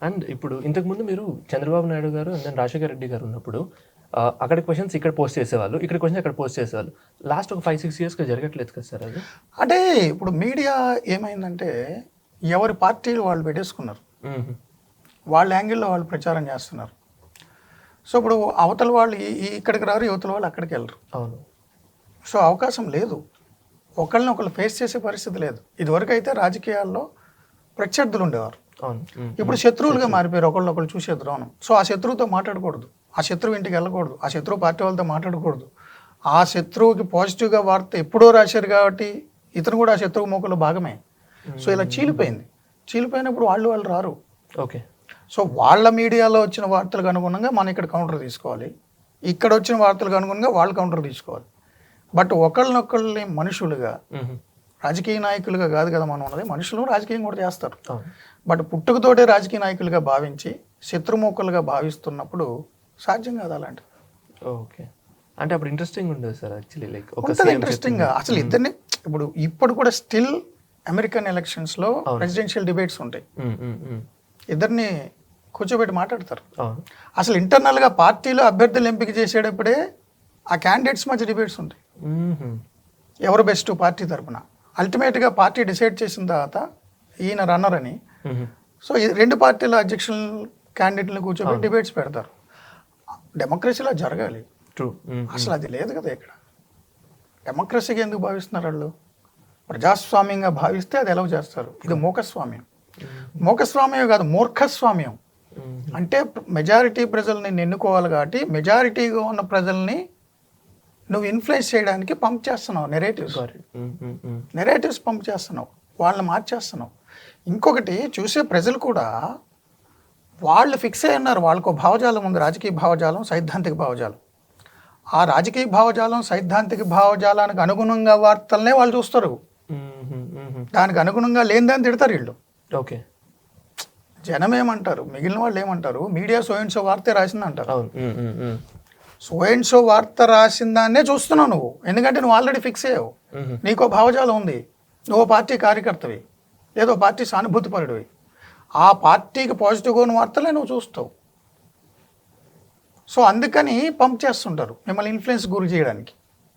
And ఇప్పుడు ఇంతకుముందు మీరు చంద్రబాబు నాయుడు గారు అండ్ దెన్ రాజశేఖర రెడ్డి గారు ఉన్నప్పుడు అక్కడ క్వశ్చన్స్ ఇక్కడ పోస్ట్ చేసేవాళ్ళు, ఇక్కడ క్వశ్చన్స్ అక్కడ పోస్ట్ చేసేవాళ్ళు. లాస్ట్ ఒక 5-6 ఇయర్స్గా జరగట్లేదు కదా సార్ అది? అంటే ఇప్పుడు మీడియా ఏమైందంటే ఎవరి పార్టీలు వాళ్ళు పెట్టేసుకున్నారు, వాళ్ళ యాంగిల్లో వాళ్ళు ప్రచారం చేస్తున్నారు. సో ఇప్పుడు అవతల వాళ్ళు ఇక్కడికి రారు, యువతల వాళ్ళు అక్కడికి వెళ్ళరు. అవును. సో అవకాశం లేదు, ఒకళ్ళని ఒకళ్ళు ఫేస్ చేసే పరిస్థితి లేదు. ఇదివరకు అయితే రాజకీయాల్లో ప్రత్యర్థులు ఉండేవారు, ఇప్పుడు శత్రువులుగా మారిపోయారు, ఒకళ్ళు చూసే ద్రోణం. సో ఆ శత్రువుతో మాట్లాడకూడదు, ఆ శత్రువు ఇంటికి వెళ్ళకూడదు, ఆ శత్రువు పార్టీ వాళ్ళతో మాట్లాడకూడదు. ఆ శత్రువుకి పాజిటివ్గా వార్త ఎప్పుడో రాశారు కాబట్టి ఇతను కూడా ఆ శత్రువు మోకలో భాగమే. సో ఇలా చీలిపోయినప్పుడు వాళ్ళు రారు. ఓకే. సో వాళ్ళ మీడియాలో వచ్చిన వార్తలకు అనుగుణంగా మనం ఇక్కడ కౌంటర్ తీసుకోవాలి, ఇక్కడ వచ్చిన వార్తలకు అనుగుణంగా వాళ్ళు కౌంటర్ తీసుకోవాలి. బట్ ఒకళ్ళనొకళ్ళని మనుషులుగా, రాజకీయ నాయకులుగా కాదు కదా మనం ఉన్నది, మనుషులు రాజకీయం కూడా చేస్తారు. బట్ పుట్టుకతోటే రాజకీయ నాయకులుగా భావించి శత్రుమొక్కలుగా భావిస్తున్నప్పుడు సాధ్యం కాదు అలాంటి. ఓకే. అంటే అప్పుడు ఇంట్రెస్టింగ్ ఉండదు సార్ యాక్చువల్లీ, లైక్ ఇంట్రెస్టింగ్గా అసలు ఇద్దరిని ఇప్పుడు కూడా స్టిల్ అమెరికన్ ఎలక్షన్స్లో ప్రెసిడెన్షియల్ డిబేట్స్ ఉంటాయి, ఇద్దరిని కూర్చోబెట్టి మాట్లాడతారు. అసలు ఇంటర్నల్గా పార్టీలో అభ్యర్థులు ఎంపిక చేసేటప్పుడే ఆ క్యాండిడేట్స్ మధ్య డిబేట్స్ ఉంటాయి, ఎవరు బెస్ట్ పార్టీ తరఫున. అల్టిమేట్గా పార్టీ డిసైడ్ చేసిన తర్వాత ఈయన రన్నర్ అని, సో ఈ రెండు పార్టీల అధ్యక్షుల క్యాండిడేట్లను కూర్చోబెట్టి డిబేట్స్ పెడతారు. డెమోక్రసీలో జరగాలి, అసలు అది లేదు కదా ఇక్కడ. డెమోక్రసీగా ఎందుకు భావిస్తున్నారు వాళ్ళు? ప్రజాస్వామ్యంగా భావిస్తే అది ఎలా చేస్తారు. ఇది మూకస్వామ్యం. మూకస్వామ్యం కాదు, మూర్ఖస్వామ్యం. అంటే మెజారిటీ ప్రజల్ని ఎన్నుకోవాలి కాబట్టి మెజారిటీగా ఉన్న ప్రజల్ని నువ్వు ఇన్ఫ్లుయెన్స్ చేయడానికి పంప్ చేస్తున్నావు, నెరేటివ్స్ పంప్ చేస్తున్నావు, వాళ్ళని మార్చేస్తున్నావు. ఇంకొకటి చూసే ప్రజలు కూడా వాళ్ళు ఫిక్స్ అయి ఉన్నారు, వాళ్ళకు భావజాలం ఉంది, రాజకీయ భావజాలం, సైద్ధాంతిక భావజాలం. ఆ రాజకీయ భావజాలం, సైద్ధాంతిక భావజాలానికి అనుగుణంగా వార్తలనే వాళ్ళు చూస్తారు, దానికి అనుగుణంగా లేనిదాన్ని తిడతారు వీళ్ళు. ఓకే. జనం ఏమంటారు, మిగిలిన వాళ్ళు ఏమంటారు, మీడియా సో అండ్ సో వార్తే రాసింది అంటారు. సో అండ్ సో వార్త రాసిన దాన్నే చూస్తున్నావు నువ్వు, ఎందుకంటే నువ్వు ఆల్రెడీ ఫిక్స్ అయ్యావు, నీకో భావజాలం ఉంది, నువ్వు పార్టీ కార్యకర్తవి లేదో పార్టీ సానుభూతిపరుడివి, ఆ పార్టీకి పాజిటివ్గా ఉన్న వార్తలే నువ్వు చూస్తావు. సో అందుకని పంప్ చేస్తుంటారు మిమ్మల్ని ఇన్ఫ్లుయెన్స్ గురి చేయడానికి.